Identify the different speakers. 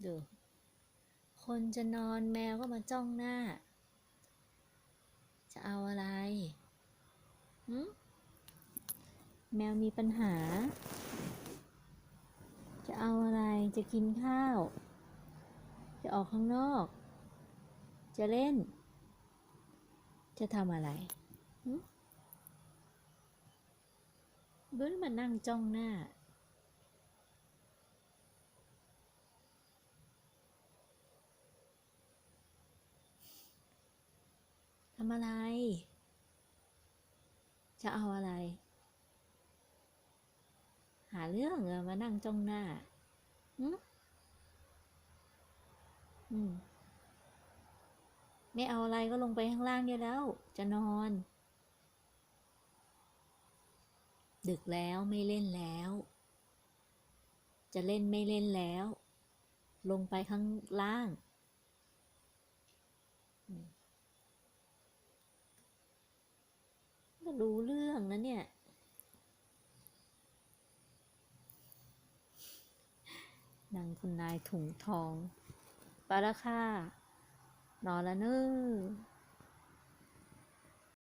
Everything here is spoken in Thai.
Speaker 1: ดูคนจะนอนแมวก็มาจ้องหน้าจะเอาอะไรแมวมีปัญหาจะเอาอะไรจะกินข้าวจะออกข้างนอกจะเล่นจะทำอะไรเบิ้ลมานั่งจ้องหน้าทำอะไรจะเอาอะไรหาเรื่องเหรอมานั่งจ้องหน้าไม่เอาอะไรก็ลงไปข้างล่างได้แล้วจะนอนดึกแล้วไม่เล่นแล้วจะเล่นไม่เล่นแล้วลงไปข้างล่างก็รู้เรื่องนะเนี่ยนางคุณนายถุงทองไปแล้วค่ะนอนแล้วเนอะ